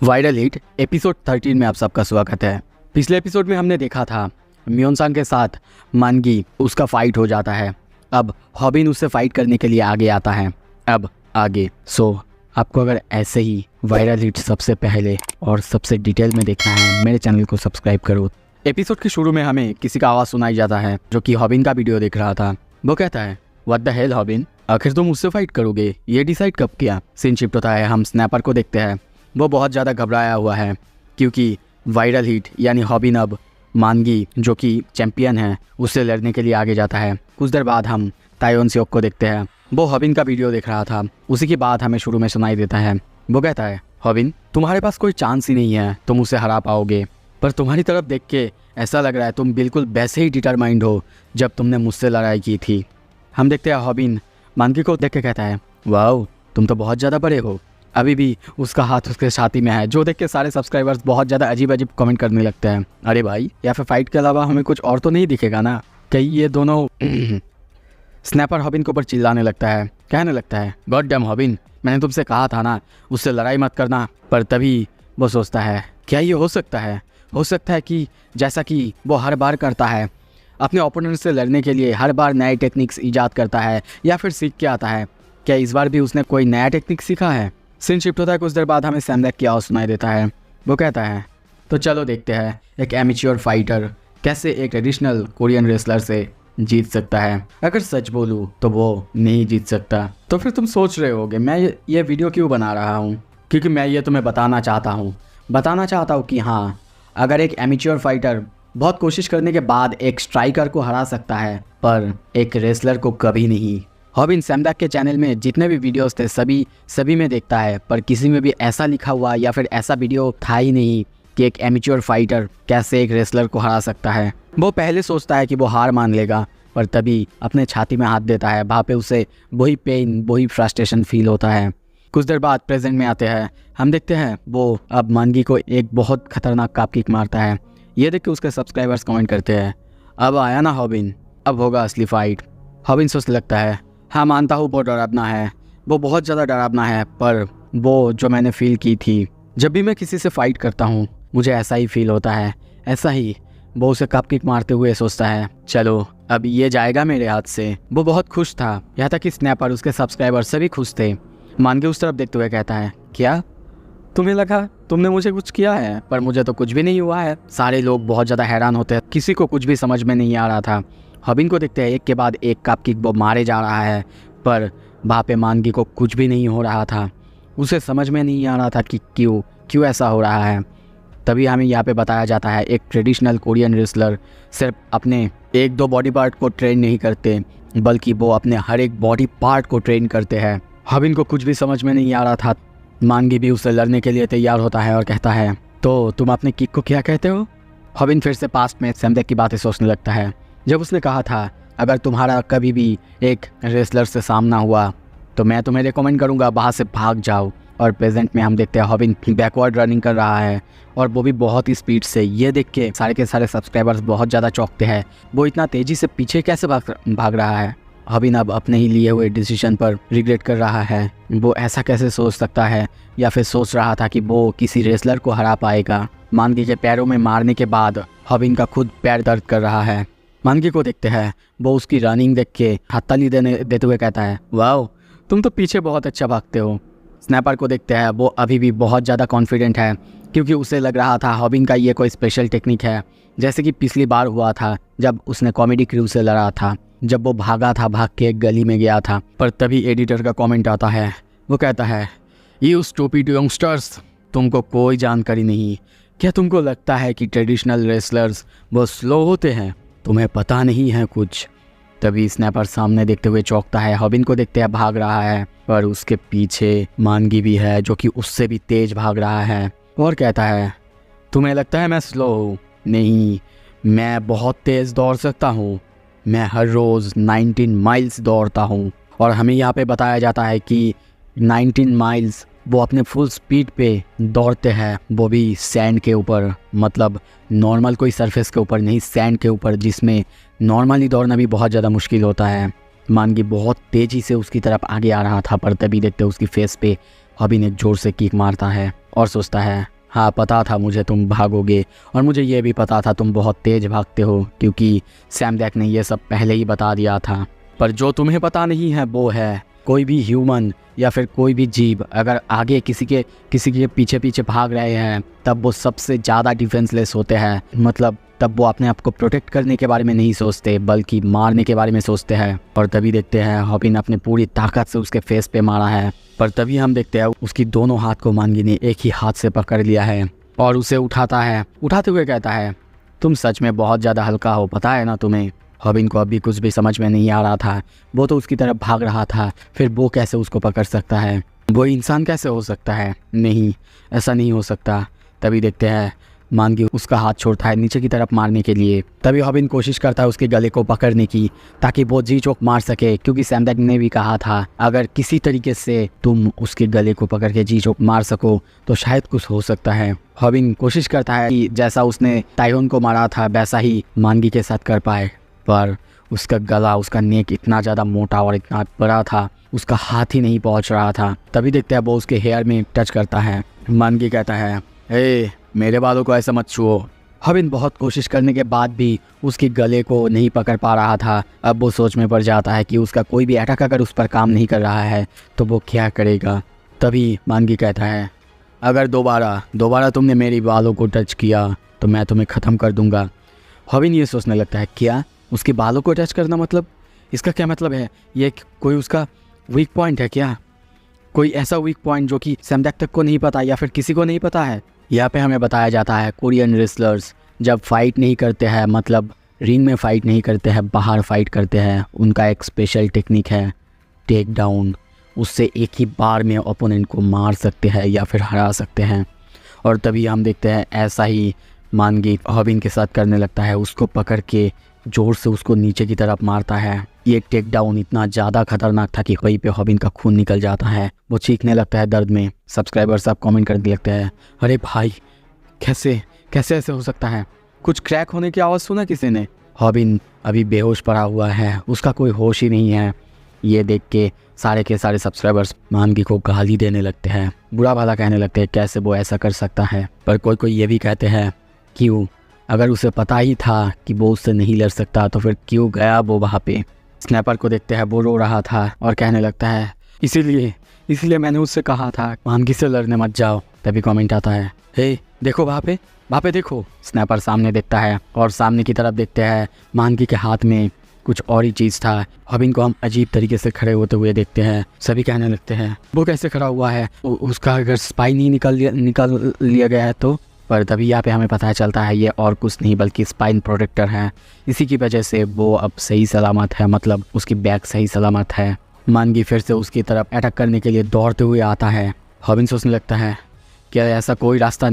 Viral hit episode 13 में आप सबका स्वागत है। पिछले एपिसोड में हमने देखा था म्योनसांग के साथ मानगी उसका फाइट हो जाता है। अब हॉबिन उससे फाइट करने के लिए आगे आता है। अब आगे आपको अगर ऐसे ही वायरल हिट सबसे पहले और सबसे डिटेल में देखना है मेरे चैनल को सब्सक्राइब करो। एपिसोड के शुरू में हमें किसी का आवाज़ सुनाई जाता है जो कि हॉबिन का वीडियो देख रहा था। वो कहता है व्हाट द हेल हॉबिन, आखिर तुम मुझसे फाइट करोगे ये डिसाइड कब किया। सीन शिफ्ट होता है, हम स्नैपर को देखते हैं। वो बहुत ज़्यादा घबराया हुआ है क्योंकि वायरल हिट यानी हॉबिन अब मानगी जो कि चैंपियन है उससे लड़ने के लिए आगे जाता है। कुछ देर बाद हम तायोन सियोक को देखते हैं। वो हॉबिन का वीडियो देख रहा था। उसी की बात हमें शुरू में सुनाई देता है। वो कहता है हॉबिन तुम्हारे पास कोई चांस ही नहीं है, तुम उसे हरा पाओगे। पर तुम्हारी तरफ देख के ऐसा लग रहा है तुम बिल्कुल वैसे ही डिटरमाइंड हो जब तुमने मुझसे लड़ाई की थी। हम देखते हैं हॉबिन मानगी को देख के कहता है वाओ तुम तो बहुत ज़्यादा बड़े हो। अभी भी उसका हाथ उसके छाती में है, जो देख के सारे सब्सक्राइबर्स बहुत ज़्यादा अजीब अजीब कमेंट करने लगते हैं। अरे भाई या फिर फाइट के अलावा हमें कुछ और तो नहीं दिखेगा ना। कहीं ये दोनों स्नैपर हॉबिन के ऊपर चिल्लाने लगता है, कहने लगता है गॉड डैम हॉबिन, मैंने तुमसे कहा था ना उससे लड़ाई मत करना। पर तभी वो सोचता है क्या ये हो सकता है? हो सकता है कि जैसा कि वो हर बार करता है अपने ओपोनेंट से लड़ने के लिए हर बार नए टेक्निक्स ईजाद करता है या फिर सीख के आता है। क्या इस बार भी उसने कोई नया टेक्निक सीखा है? सीन शिफ्ट होता है। कुछ देर बाद हमें सैमडेक की आवाज़ सुनाई देता है। वो कहता है तो चलो देखते हैं एक एमेच्योर फाइटर कैसे एक ट्रेडिशनल कोरियन रेसलर से जीत सकता है। अगर सच बोलूँ तो वो नहीं जीत सकता। तो फिर तुम सोच रहे होगे मैं ये वीडियो क्यों बना रहा हूँ? क्योंकि मैं ये तुम्हें बताना चाहता हूँ कि हाँ, अगर एक एमेच्योर फाइटर बहुत कोशिश करने के बाद एक स्ट्राइकर को हरा सकता है पर एक रेसलर को कभी नहीं। हॉबिन सैमडेक के चैनल में जितने भी वीडियोस थे सभी में देखता है, पर किसी में भी ऐसा लिखा हुआ या फिर ऐसा वीडियो था ही नहीं कि एक एमेच्योर फाइटर कैसे एक रेसलर को हरा सकता है। वो पहले सोचता है कि वो हार मान लेगा, पर तभी अपने छाती में हाथ देता है। वहाँ पे उसे वही पेन वही फ्रस्ट्रेशन फील होता है। कुछ देर बाद प्रेजेंट में आते हैं। हम देखते हैं वो अब मानगी को एक बहुत खतरनाक काप किक मारता है। ये देख के उसके सब्सक्राइबर्स कमेंट करते हैं अब आया ना हॉबिन, अब होगा असली फाइट। हॉबिन सोचने लगता है हाँ मानता हूँ वो डरावना है, वो बहुत ज़्यादा डरावना है, पर वो जो मैंने फील की थी जब भी मैं किसी से फाइट करता हूँ मुझे ऐसा ही फील होता है। ऐसा ही वो उसे कप किक मारते हुए सोचता है चलो अब ये जाएगा मेरे हाथ से। वो बहुत खुश था, यहाँ तक कि स्नैपर उसके सब्सक्राइबर सभी खुश थे। मान के उस तरफ देखते हुए कहता है क्या तुम्हें लगा तुमने मुझे कुछ किया है? पर मुझे तो कुछ भी नहीं हुआ है। सारे लोग बहुत ज़्यादा हैरान होते हैं, किसी को कुछ भी समझ में नहीं आ रहा था। हॉबिन को देखते हैं एक के बाद एक कप किक वो मारे जा रहा है, पर वहाँ पे मानगी को कुछ भी नहीं हो रहा था। उसे समझ में नहीं आ रहा था कि क्यों ऐसा हो रहा है। तभी हमें यहाँ पे बताया जाता है एक ट्रेडिशनल कोरियन रेसलर सिर्फ अपने एक दो बॉडी पार्ट को ट्रेन नहीं करते बल्कि वो अपने हर एक बॉडी पार्ट को ट्रेन करते हैं। हॉबिन को कुछ भी समझ में नहीं आ रहा था। मानगी भी उससे लड़ने के लिए तैयार होता है और कहता है तो तुम अपने किक को क्या कहते हो? हॉबिन फिर से पास्ट में सैमडेक की बातें सोचने लगता है जब उसने कहा था अगर तुम्हारा कभी भी एक रेसलर से सामना हुआ तो मैं तुम्हें रिकमेंड करूंगा वहाँ से भाग जाओ। और प्रेजेंट में हम देखते हैं हॉबिन बैकवर्ड रनिंग कर रहा है और वो भी बहुत ही स्पीड से। ये देख के सारे के सारे सब्सक्राइबर्स बहुत ज़्यादा चौंकते हैं, वो इतना तेज़ी से पीछे कैसे भाग रहा है। हॉबिन अब अपने ही लिए हुए डिसीजन पर रिग्रेट कर रहा है। वो ऐसा कैसे सोच सकता है या फिर सोच रहा था कि वो किसी रेसलर को हरा पाएगा। मानगी के पैरों में मारने के बाद हॉबिन का खुद पैर दर्द कर रहा है। मानगी को देखते हैं, वो उसकी रनिंग देख के हथताली देते हुए कहता है वाओ तुम तो पीछे बहुत अच्छा भागते हो। स्नैपर को देखते हैं, वो अभी भी बहुत ज़्यादा कॉन्फिडेंट है क्योंकि उसे लग रहा था हॉबिन का ये कोई स्पेशल टेक्निक है, जैसे कि पिछली बार हुआ था जब उसने कॉमेडी क्रू से लड़ा था, जब वो भागा था, भाग के एक गली में गया था। पर तभी एडिटर का कमेंट आता है। वो कहता है यू स्टूपिड यंगस्टर्स, तुमको कोई जानकारी नहीं। क्या तुमको लगता है कि ट्रेडिशनल रेसलर्स वो स्लो होते हैं? तुम्हें पता नहीं है कुछ। तभी स्नैपर सामने देखते हुए चौंकता है। हॉबिन को देखते हैं भाग रहा है, पर उसके पीछे मानगी भी है जो कि उससे भी तेज भाग रहा है और कहता है तुम्हें लगता है मैं स्लो हूँ? नहीं, मैं बहुत तेज़ दौड़ सकता हूँ। मैं हर रोज़ 19 माइल्स दौड़ता हूँ। और हमें यहाँ पे बताया जाता है कि 19 माइल्स वो अपने फुल स्पीड पे दौड़ते हैं, वो भी सैंड के ऊपर, मतलब नॉर्मल कोई सरफेस के ऊपर नहीं, सैंड के ऊपर, जिसमें नॉर्मली दौड़ना भी बहुत ज़्यादा मुश्किल होता है। मानगी बहुत तेज़ी से उसकी तरफ आगे आ रहा था, पर तभी देखते उसकी फेस पे हॉबिन एक जोर से किक मारता है और सोचता है हाँ पता था मुझे तुम भागोगे, और मुझे ये भी पता था तुम बहुत तेज भागते हो, क्योंकि सैमडेक ने ये सब पहले ही बता दिया था। पर जो तुम्हें पता नहीं है वो है कोई भी ह्यूमन या फिर कोई भी जीव अगर आगे किसी के पीछे पीछे भाग रहे हैं तब वो सबसे ज़्यादा डिफेंसलेस होते हैं। मतलब तब वो अपने आप को प्रोटेक्ट करने के बारे में नहीं सोचते बल्कि मारने के बारे में सोचते हैं। और तभी देखते हैं हॉबिन अपने पूरी ताकत से उसके फेस पे मारा है, पर तभी हम देखते हैं उसकी दोनों हाथ को मानगी ने एक ही हाथ से पकड़ लिया है और उसे उठाता है। उठाते हुए कहता है तुम सच में बहुत ज़्यादा हल्का हो, पता है ना तुम्हें। हॉबिन को अभी कुछ भी समझ में नहीं आ रहा था, वो तो उसकी तरफ भाग रहा था, फिर वो कैसे उसको पकड़ सकता है, वो इंसान कैसे हो सकता है, नहीं ऐसा नहीं हो सकता। तभी देखते हैं मानगी उसका हाथ छोड़ता है नीचे की तरफ मारने के लिए। तभी हॉबिन कोशिश करता है उसके गले को पकड़ने की ताकि वो जी चोक मार सके, क्योंकि सैमडेक ने भी कहा था अगर किसी तरीके से तुम उसके गले को पकड़ के जी चोक मार सको तो शायद कुछ हो सकता है। हॉबिन कोशिश करता है कि जैसा उसने ताइहोन को मारा था वैसा ही मानगी के साथ कर पाए, पर उसका गला, उसका नेक इतना ज़्यादा मोटा और इतना बड़ा था, उसका हाथ ही नहीं पहुंच रहा था। तभी देखते हैं वो उसके हेयर में टच करता है। मानगी कहता है हे मेरे बालों को ऐसा मत छुओ। हॉबिन बहुत कोशिश करने के बाद भी उसके गले को नहीं पकड़ पा रहा था। अब वो सोच में पड़ जाता है कि उसका कोई भी अटैक अगर उस पर काम नहीं कर रहा है तो वो क्या करेगा। तभी मानगी कहता है अगर दोबारा तुमने मेरी बालों को टच किया तो मैं तुम्हें ख़त्म कर दूंगा। हॉबिन ये सोचने लगता है क्या उसके बालों को टच करना, मतलब इसका क्या मतलब है, ये कोई उसका वीक पॉइंट है क्या, कोई ऐसा वीक पॉइंट जो कि सैमडेक तक को नहीं पता या फिर किसी को नहीं पता है। यहाँ पे हमें बताया जाता है कोरियन रेसलर्स जब फाइट नहीं करते हैं, मतलब रिंग में फ़ाइट नहीं करते हैं, बाहर फाइट करते हैं, उनका एक स्पेशल टेक्निक है टेक डाउन। उससे एक ही बार में ओपोनेंट को मार सकते हैं या फिर हरा सकते हैं। और तभी हम देखते हैं ऐसा ही मानगी हॉबिन के साथ करने लगता है, उसको पकड़ के ज़ोर से उसको नीचे की तरफ मारता है। ये टेक डाउन इतना ज़्यादा खतरनाक था कि वहीं पे हॉबिन का खून निकल जाता है, वो चीखने लगता है दर्द में। सब्सक्राइबर्स सब कमेंट करने लगते हैं अरे भाई कैसे ऐसे हो सकता है, कुछ क्रैक होने की आवाज़ सुना किसी ने। हॉबिन अभी बेहोश पड़ा हुआ है, उसका कोई होश ही नहीं है। ये देख के सारे सब्सक्राइबर्स मानगी को गाली देने लगते हैं, बुरा भला कहने लगते हैं कैसे वो ऐसा कर सकता है। पर कोई ये भी कहते हैं क्यों, अगर उसे पता ही था कि वो उससे नहीं लड़ सकता तो फिर क्यों गया वो वहाँ पे। स्नैपर को देखते हैं वो रो रहा था और कहने लगता है इसीलिए मैंने उससे कहा था मानगी से लड़ने मत जाओ। तभी कमेंट आता है हे देखो वहाँ पे देखो। स्नैपर सामने देखता है और सामने की तरफ देखते हैं मानगी के हाथ में कुछ और ही चीज़ था। हॉबिन को हम अजीब तरीके से खड़े होते हुए देखते हैं, सभी कहने लगते हैं वो कैसे खड़ा हुआ है, उसका अगर स्पाइन ही निकल लिया गया है तो। पर तभी यहाँ पे हमें पता चलता है ये और कुछ नहीं बल्कि स्पाइन प्रोटेक्टर है, इसी की वजह से वो अब सही सलामत है, मतलब उसकी बैक सही सलामत है। मानगी फिर से उसकी तरफ अटैक करने के लिए दौड़ते हुए आता है। हॉबिन सोचने लगता है क्या ऐसा कोई रास्ता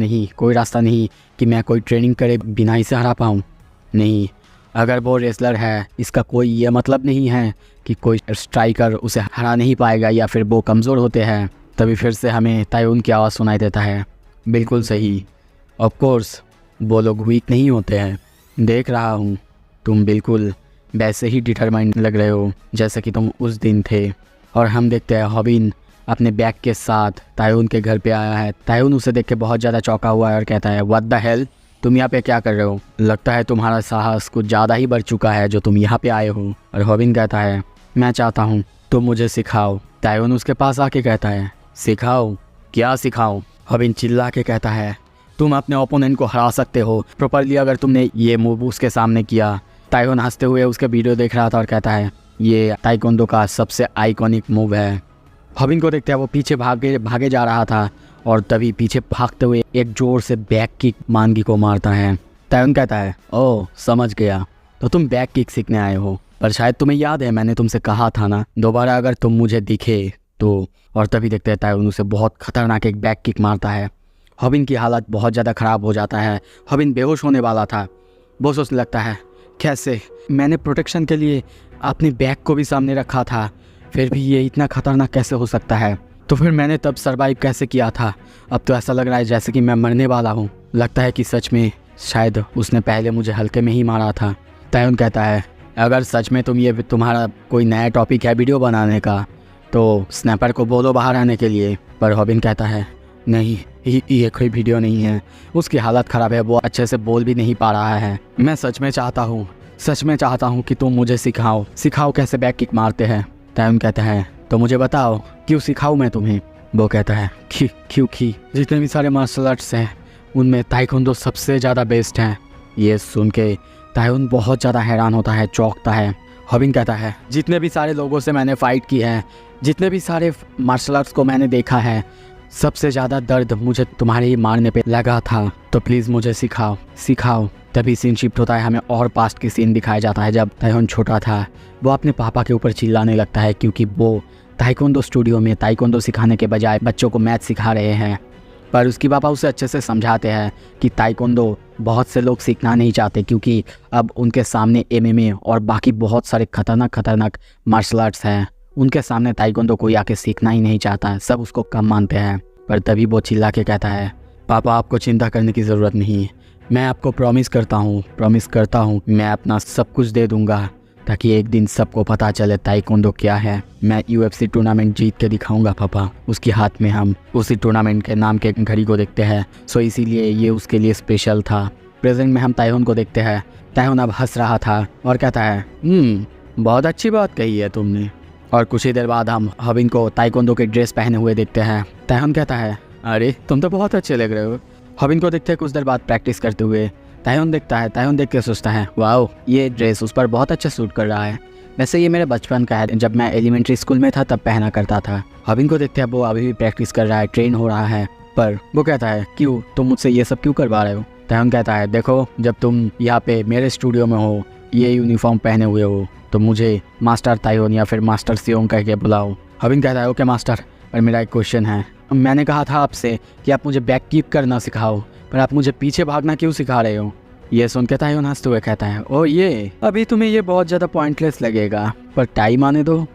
नहीं कि मैं कोई ट्रेनिंग करे बिना इसे हरा पाऊँ। नहीं, अगर वो रेसलर है इसका कोई ये मतलब नहीं है कि कोई स्ट्राइकर उसे हरा नहीं पाएगा या फिर वो कमज़ोर होते हैं। तभी फिर से हमें ताइहोन की आवाज़ सुनाई देता है बिल्कुल सही, ऑफ कोर्स वो लोग वीक नहीं होते हैं, देख रहा हूँ तुम बिल्कुल वैसे ही डिटरमाइंड लग रहे हो जैसे कि तुम उस दिन थे। और हम देखते हैं हॉबिन अपने बैग के साथ ताइहोन के घर पे आया है। ताइहोन उसे देख के बहुत ज़्यादा चौंका हुआ है और कहता है व्हाट द हेल, तुम यहाँ पे क्या कर रहे हो, लगता है तुम्हारा साहस कुछ ज़्यादा ही बढ़ चुका है जो तुम यहाँ पे आए हो। और हॉबिन कहता है मैं चाहता हूँ तुम मुझे सिखाओ। ताइहोन उसके पास आके कहता है सिखाओ, क्या सिखाओ। हॉबिन चिल्ला के कहता है तुम अपने ओपोनेंट को हरा सकते हो प्रॉपरली अगर तुमने ये मूव उसके सामने किया। ताइहोन हंसते हुए उसके वीडियो देख रहा था और कहता है ये ताइक्वांडो का सबसे आइकॉनिक मूव है। हॉबिन को देखते हैं वो पीछे भागे जा रहा था और तभी पीछे भागते हुए एक जोर से बैक किक मानगी को मारता है। ताइहोन कहता है ओह समझ गया, तो तुम बैक किक सीखने आए हो, पर शायद तुम्हें याद है मैंने तुमसे कहा था ना दोबारा अगर तुम मुझे दिखे तो। और तभी देखते हैं ताइहोन उसे बहुत खतरनाक एक बैक किक मारता है। हॉबिन की हालत बहुत ज़्यादा ख़राब हो जाता है, हॉबिन बेहोश होने वाला था। वो सोचने लगता है कैसे मैंने प्रोटेक्शन के लिए अपने बैग को भी सामने रखा था, फिर भी ये इतना खतरनाक कैसे हो सकता है, तो फिर मैंने तब सरवाइव कैसे किया था। अब तो ऐसा लग रहा है जैसे कि मैं मरने वाला हूँ, लगता है कि सच में शायद उसने पहले मुझे हल्के में ही मारा था। ताइहोन कहता है अगर सच में तुम्हारा कोई नया टॉपिक है वीडियो बनाने का तो स्नैपर को बोलो बाहर आने के लिए। पर हॉबिन कहता है नहीं, ये कोई वीडियो नहीं है। उसकी हालत ख़राब है, वो अच्छे से बोल भी नहीं पा रहा है। मैं सच में चाहता हूँ कि तुम मुझे सिखाओ कैसे बैक किक मारते हैं। तायुन कहता है तो मुझे बताओ, क्यों सिखाऊँ मैं तुम्हें? वो कहता है क्योंकि जितने भी सारे मार्शल आर्ट्स हैं उनमें ताइक्वांडो सबसे ज़्यादा बेस्ट हैं। ये सुन के तायुन बहुत ज़्यादा हैरान होता है, चौंकता है। हॉबिन कहता है जितने भी सारे लोगों से मैंने फ़ाइट की है, जितने भी सारे मार्शल आर्ट्स को मैंने देखा है, सबसे ज़्यादा दर्द मुझे तुम्हारे ही मारने पे लगा था। तो प्लीज़ मुझे सिखाओ। तभी सीन शिफ्ट होता है, हमें और पास्ट की सीन दिखाया जाता है। जब तायुन छोटा था वो अपने पापा के ऊपर चिल्लाने लगता है क्योंकि वो ताइक्वांडो स्टूडियो में ताइक्वांडो सिखाने के बजाय बच्चों को मैथ सिखा रहे हैं। पर उसके पापा उसे अच्छे से समझाते हैं कि ताइक्वांडो बहुत से लोग सीखना नहीं चाहते क्योंकि अब उनके सामने MMA और बाकी बहुत सारे खतरनाक मार्शल आर्ट्स हैं। उनके सामने ताइक्वांडो कोई आके सीखना ही नहीं चाहता है, सब उसको कम मानते हैं। पर तभी वो चिल्ला के कहता है पापा आपको चिंता करने की ज़रूरत नहीं, मैं आपको प्रॉमिस करता हूँ मैं अपना सब कुछ दे दूँगा ताकि एक दिन सबको पता चले ताइक्वांडो क्या है। मैं UFC टूर्नामेंट जीत के दिखाऊंगा पापा। उसके हाथ में हम उसी टूर्नामेंट के नाम के घड़ी को देखते हैं, सो इसीलिए ये उसके लिए स्पेशल था। प्रेजेंट में हम ताइहुन को देखते हैं। ताइहुन अब हंस रहा था और कहता है बहुत अच्छी बात कही है तुमने। और कुछ ही देर बाद हम हॉबिन को ताइक्वांडो के ड्रेस पहने हुए देखते हैं। ताइहुन कहता है अरे तुम तो बहुत अच्छे लग रहे हो। हॉबिन को देखते हैं कुछ देर बाद प्रैक्टिस करते हुए। ताइहुन देखता है, ताइहुन देख के सोचता है वाओ ये ड्रेस उस पर बहुत अच्छा सूट कर रहा है। वैसे ये मेरे बचपन का है, जब मैं एलिमेंट्री स्कूल में था तब पहना करता था। हॉबिन को देखते हैं वो अभी भी प्रैक्टिस कर रहा है, ट्रेन हो रहा है। पर वो कहता है क्यों, तुम मुझसे ये सब क्यों करवा रहे हो? ताइहुन कहता है देखो जब तुम यहाँ पे मेरे स्टूडियो में हो, ये यूनिफॉर्म पहने हुए हो, तो मुझे मास्टर ताइहुन या फिर मास्टर सियोंग कह के बुलाओ। हॉबिन कहता है ओके मास्टर, पर मेरा एक क्वेश्चन है। मैंने कहा था आपसे कि आप मुझे बैक कीप करना सिखाओ, पर आप मुझे पीछे भागना क्यों सिखा रहे हो? ये सुन के ताइहुन हंसते हुए कहता है ओ ये अभी तुम्हें ये बहुत ज़्यादा पॉइंटलेस लगेगा, पर टाइम आने दो।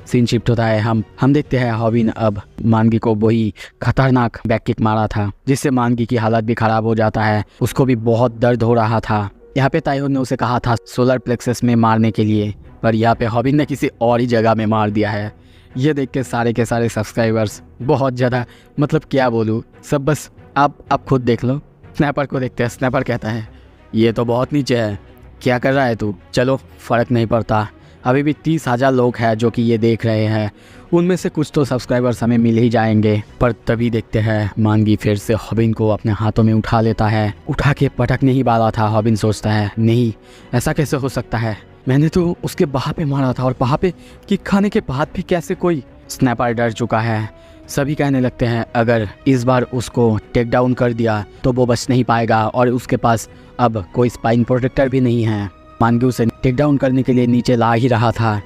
सीन शिफ्ट होता है, हम देखते हैं हॉबिन अब मानगी को वही खतरनाक बैक किक मारा था जिससे मानगी की हालत भी ख़राब हो जाता है, उसको भी बहुत दर्द हो रहा था। यहाँ पे ताइहुन ने उसे कहा था सोलर प्लेक्सस में मारने के लिए, पर यहाँ पे हॉबिन ने किसी और ही जगह में मार दिया है। ये देख के सारे सब्सक्राइबर्स बहुत ज़्यादा, मतलब क्या बोलूँ, सब बस आप खुद देख लो। स्नैपर को देखते हैं। स्नैपर कहता है ये तो बहुत नीचे है, क्या कर रहा है तू? चलो फ़र्क नहीं पड़ता, अभी भी 30,000 लोग हैं जो कि ये देख रहे हैं, उनमें से कुछ तो सब्सक्राइबर्स हमें मिल ही जाएंगे। पर तभी देखते हैं मानगी फिर से हॉबिन को अपने हाथों में उठा लेता है। उठा के पटकने ही वाला था। हॉबिन सोचता है नहीं, ऐसा कैसे हो सकता है, मैंने तो उसके बाह पे मारा था और बाह पे किक खाने के बाद भी कैसे कोई? स्नैपर डर चुका है। सभी कहने लगते हैं अगर इस बार उसको टेक डाउन कर दिया तो वो बच नहीं पाएगा और उसके पास अब कोई स्पाइन प्रोटेक्टर भी नहीं है। मानगी उसे टेक डाउन करने के लिए नीचे ला ही रहा था।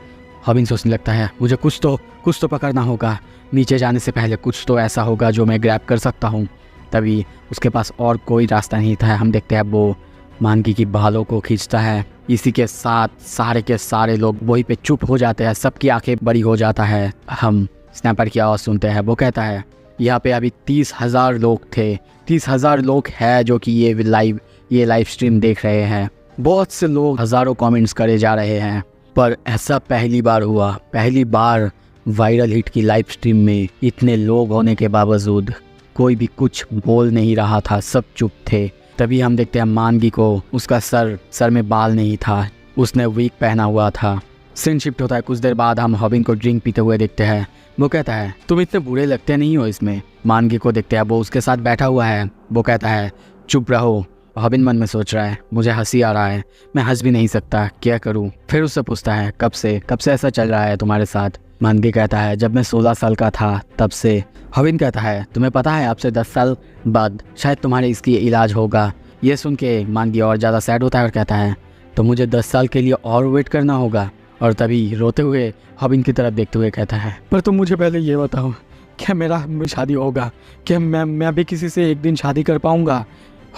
हॉबिन सोचने लगता है मुझे कुछ तो पकड़ना होगा, नीचे जाने से पहले कुछ तो ऐसा होगा जो मैं ग्रैब कर सकता हूँ। तभी उसके पास और कोई रास्ता नहीं था। हम देखते हैं वो मानगी की बालों को खींचता है। इसी के साथ सारे के सारे लोग वहीं पे चुप हो जाते हैं, सबकी आंखें बड़ी हो जाता है। हम स्नैपर की आवाज़ सुनते हैं, वो कहता है यहाँ पे अभी 30,000 लोग थे, 30,000 लोग हैं जो कि ये लाइव स्ट्रीम देख रहे हैं। बहुत से लोग हज़ारों कमेंट्स करे जा रहे हैं, पर ऐसा पहली बार हुआ, पहली बार वायरल हिट की लाइव स्ट्रीम में इतने लोग होने के बावजूद कोई भी कुछ बोल नहीं रहा था, सब चुप थे। तभी हम देखते हैं मानगी को, उसका सर में बाल नहीं था, उसने विग पहना हुआ था। सीन शिफ्ट होता है। कुछ देर बाद हम हॉबिन को ड्रिंक पीते हुए देखते हैं। वो कहता है तुम इतने बुरे लगते नहीं हो इसमें। मानगी को देखते हैं, वो उसके साथ बैठा हुआ है। वो कहता है चुप रहो। हॉबिन मन में सोच रहा है मुझे हंसी आ रहा है, मैं हंस भी नहीं सकता, क्या करूं? फिर उससे पूछता है कब से ऐसा चल रहा है तुम्हारे साथ? मानगी कहता है जब मैं 16 साल का था तब से। हॉबिन कहता है तुम्हें पता है आपसे 10 साल बाद शायद तुम्हारे इसकी इलाज होगा। ये सुन के मानगी और ज़्यादा सैड होता है और कहता है तो मुझे 10 साल के लिए और वेट करना होगा। और तभी रोते हुए हॉबिन की तरफ देखते हुए कहता है पर तुम मुझे पहले ये बताओ, क्या मेरा शादी होगा? क्या मैं भी किसी से एक दिन शादी कर पाऊँगा?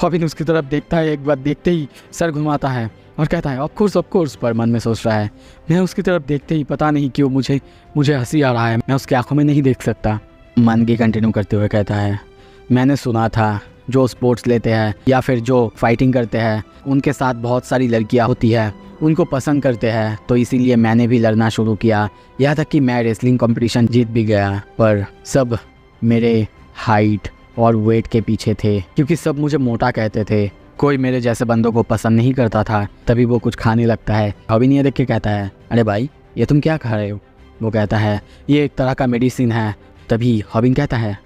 हॉबिन उसकी तरफ देखता है, एक बार देखते ही सर घुमाता है और कहता है ऑफ कोर्स। पर मन में सोच रहा है मैं उसकी तरफ देखते ही पता नहीं क्यों मुझे हंसी आ रहा है, मैं उसकी आंखों में नहीं देख सकता। मानगी कंटिन्यू करते हुए कहता है मैंने सुना था जो स्पोर्ट्स लेते हैं या फिर जो फाइटिंग करते हैं उनके साथ बहुत सारी लड़कियां होती है, उनको पसंद करते हैं, तो इसीलिए मैंने भी लड़ना शुरू किया। यहाँ तक कि मैं रेसलिंग कंपटीशन जीत भी गया, पर सब मेरे हाइट और वेट के पीछे थे, क्योंकि सब मुझे मोटा कहते थे। कोई मेरे जैसे बंदों को पसंद नहीं करता था। तभी वो कुछ खाने लगता है। हॉबिन ये देख के कहता है, अरे भाई ये तुम क्या खा रहे हो? वो कहता है, ये एक तरह का मेडिसिन है। तभी हॉबिन कहता है,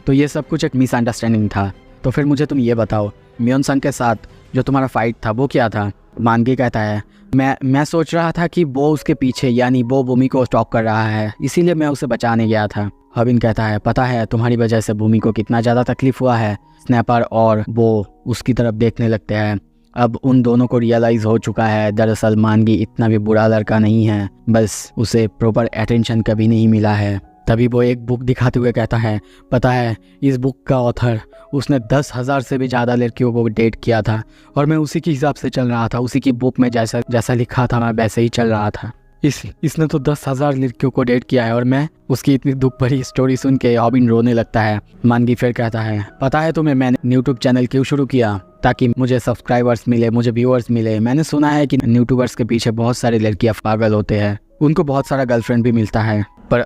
तो ये सब कुछ एक मिसअंडरस्टैंडिंग था। तो फिर मुझे तुम ये बताओ, मियोन संग के साथ जो तुम्हारा फाइट था वो क्या था? मानगी कहता है, मैं सोच रहा था कि वो उसके पीछे, यानी वो भूमि को स्टॉप कर रहा है, इसीलिए मैं उसे बचाने गया था। हॉबिन कहता है, पता है तुम्हारी वजह से भूमि को कितना ज़्यादा तकलीफ हुआ है। स्नैपर और वो उसकी तरफ देखने लगते हैं। अब उन दोनों को रियलाइज़ हो चुका है, दरअसल मानगी इतना भी बुरा लड़का नहीं है, बस उसे प्रॉपर अटेंशन कभी नहीं मिला है। तभी वो एक बुक दिखाते हुए कहता है, पता है इस बुक का ऑथर, उसने 10,000 से भी ज़्यादा लड़कियों को डेट किया था और मैं उसी के हिसाब से चल रहा था। उसी की बुक में जैसा लिखा था मैं वैसे ही चल रहा था। इसने तो 10,000 लड़कियों को डेट किया है और मैं उसकी इतनी दुख भरी स्टोरी सुन के हॉबिन रोने लगता है। मानगी फिर कहता है, पता है तुम्हें मैंने यूट्यूब चैनल क्यों शुरू किया? ताकि मुझे सब्सक्राइबर्स मिले, मुझे व्यूअर्स मिले। मैंने सुना है कि यूट्यूबर्स के पीछे बहुत सारे लड़कियां पागल होते हैं, उनको बहुत सारा गर्लफ्रेंड भी मिलता है, पर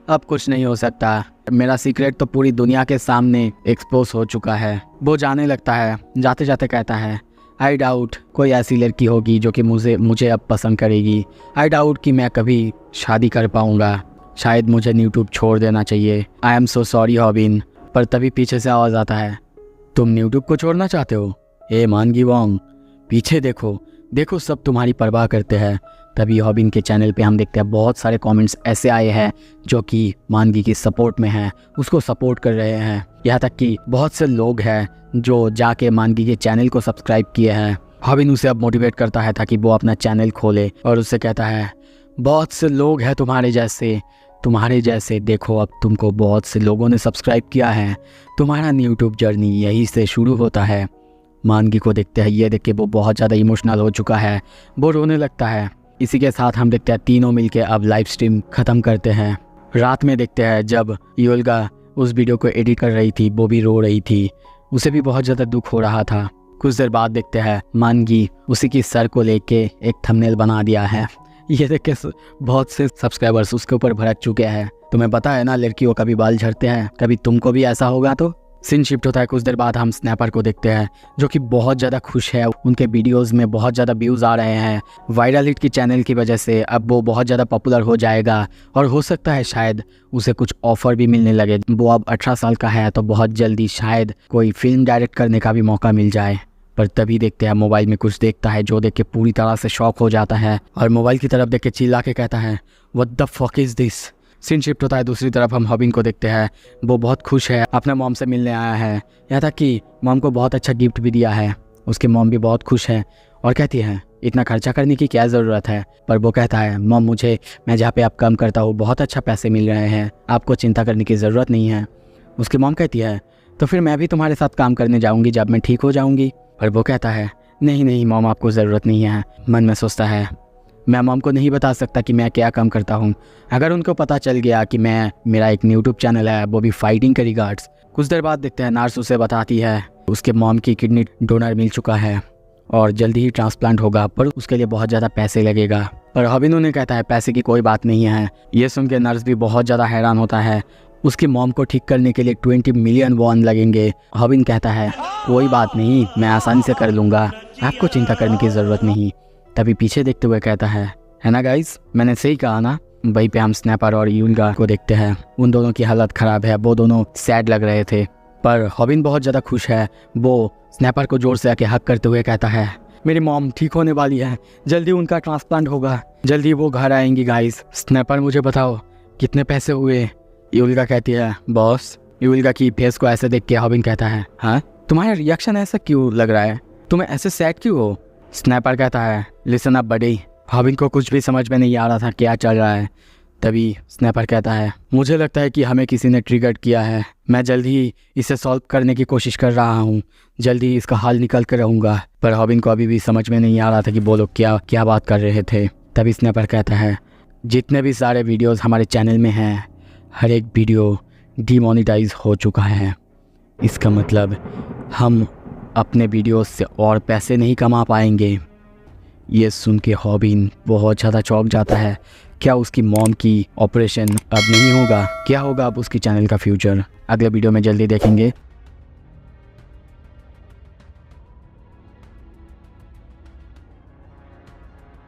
अब कुछ नहीं हो सकता। मेरा सीक्रेट तो पूरी दुनिया के सामने एक्सपोज हो चुका है। वो जाने लगता है, जाते जाते कहता है, आई डाउट कोई ऐसी लड़की होगी जो कि मुझे अब पसंद करेगी। आई डाउट कि मैं कभी शादी कर पाऊँगा। शायद मुझे यूट्यूब छोड़ देना चाहिए। आई एम सो सॉरी हॉबिन। पर तभी पीछे से आवाज़ आता है, तुम यूट्यूब को छोड़ना चाहते हो? ए मानगी वोंग, पीछे देखो सब तुम्हारी परवाह करते हैं। तभी हॉबिन के चैनल पे हम देखते हैं बहुत सारे कमेंट्स ऐसे आए हैं जो कि मानगी की सपोर्ट में हैं, उसको सपोर्ट कर रहे हैं। यहाँ तक कि बहुत से लोग हैं जो जाके मानगी के चैनल को सब्सक्राइब किए हैं। हॉबिन उसे अब मोटिवेट करता है ताकि वो अपना चैनल खोले और उससे कहता है, बहुत से लोग हैं तुम्हारे जैसे देखो, अब तुमको बहुत से लोगों ने सब्सक्राइब किया है। तुम्हारा यूट्यूब जर्नी यहीं से शुरू होता है। मानगी को देखते हैं, ये देख के वो बहुत ज़्यादा इमोशनल हो चुका है, वो रोने लगता है। इसी के साथ हम देखते हैं तीनों मिलके अब लाइव स्ट्रीम ख़त्म करते हैं। रात में देखते हैं जब योल्गा उस वीडियो को एडिट कर रही थी, वो भी रो रही थी, उसे भी बहुत ज़्यादा दुख हो रहा था। कुछ देर बाद देखते हैं मानगी उसी की सर को लेके एक थंबनेल बना दिया है। ये देख के बहुत से सब्सक्राइबर्स उसके ऊपर भड़क चुके हैं। तुम्हें पता है ना, लड़कियों का भी बाल झड़ते हैं, कभी तुमको भी ऐसा होगा। तो सीन शिफ्ट होता है। कुछ देर बाद हम स्नैपर को देखते हैं जो कि बहुत ज़्यादा खुश है। उनके वीडियोस में बहुत ज़्यादा व्यूज़ आ रहे हैं। वायरल हिट की चैनल की वजह से अब वो बहुत ज़्यादा पॉपुलर हो जाएगा और हो सकता है शायद उसे कुछ ऑफ़र भी मिलने लगे। वो अब 18 साल का है तो बहुत जल्दी शायद कोई फिल्म डायरेक्ट करने का भी मौका मिल जाए। पर तभी देखते हैं मोबाइल में कुछ देखता है जो देख के पूरी तरह से शॉक हो जाता है और मोबाइल की तरफ देख के चिल्ला के कहता है, what the fuck is this. Scene shift होता है। दूसरी तरफ हम हॉबिन को देखते हैं, वो बहुत खुश है, अपने मॉम से मिलने आया है। यहाँ तक कि मॉम को बहुत अच्छा गिफ्ट भी दिया है। उसकी मॉम भी बहुत खुश है और कहती है, इतना खर्चा करने की क्या ज़रूरत है। पर वो कहता है, मॉम मैं जहाँ पे आप काम करता हूँ बहुत अच्छा पैसे मिल रहे हैं, आपको चिंता करने की ज़रूरत नहीं है। उसकी मॉम कहती है, तो फिर मैं भी तुम्हारे साथ काम करने जाऊँगी जब मैं ठीक हो जाऊँगी। पर वो कहता है, नहीं मॉम, आपको ज़रूरत नहीं है। मन में सोचता है, मैं मॉम को नहीं बता सकता कि मैं क्या काम करता हूँ। अगर उनको पता चल गया कि मेरा एक यूट्यूब चैनल है, वो भी फाइटिंग के रिगार्ड्स। कुछ देर बाद देखते हैं नर्स उसे बताती है उसके मॉम की किडनी डोनर मिल चुका है और जल्दी ही ट्रांसप्लांट होगा, पर उसके लिए बहुत ज़्यादा पैसे लगेगा। पर हॉबिन उन्हें कहता है, पैसे की कोई बात नहीं है। ये सुन के नर्स भी बहुत ज़्यादा हैरान होता है। उसकी मॉम को ठीक करने के लिए 20 मिलियन वॉन लगेंगे। हॉबिन कहता है, कोई बात नहीं, मैं आसानी से कर लूँगा, आपको चिंता करने की ज़रूरत नहीं। तभी पीछे देखते हुए कहता है ना गाइस, मैंने सही कहा ना। वहीं पे हम स्नैपर और यूल्गा को देखते हैं। उन दोनों की हालत ख़राब है, वो दोनों सैड लग रहे थे। पर हॉबिन बहुत ज़्यादा खुश है। वो स्नैपर को जोर से आके हक करते हुए कहता है, मेरी मॉम ठीक होने वाली है, जल्दी उनका ट्रांसप्लांट होगा, जल्दी वो घर आएंगी गाइस। स्नैपर, मुझे बताओ कितने पैसे हुए? यूल्गा कहती है, बॉस। यूल्गा की फेस को ऐसे देख के हॉबिन कहता है, हाँ तुम्हारा रिएक्शन ऐसा क्यों लग रहा है, तुम्हें ऐसे सैड क्यों हो? स्नैपर कहता है, लिसन अप बडी। हॉबिन को कुछ भी समझ में नहीं आ रहा था क्या चल रहा है। तभी स्नैपर कहता है, मुझे लगता है कि हमें किसी ने ट्रिगर किया है। मैं जल्दी ही इसे सॉल्व करने की कोशिश कर रहा हूँ, जल्दी ही इसका हल निकल कर रहूँगा। पर हॉबिन को अभी भी समझ में नहीं आ रहा था कि वो लोग क्या बात कर रहे थे। तभी स्नैपर कहता है, जितने भी सारे वीडियोज़ हमारे चैनल में हैं, हर एक वीडियो डीमोनेटाइज हो चुका है। इसका मतलब हम अपने वीडियोस से और पैसे नहीं कमा पाएंगे। ये सुन के हॉबिन बहुत ज़्यादा चौंक जाता है। क्या उसकी मॉम की ऑपरेशन अब नहीं होगा? क्या होगा अब उसकी चैनल का फ्यूचर? अगले वीडियो में जल्दी देखेंगे।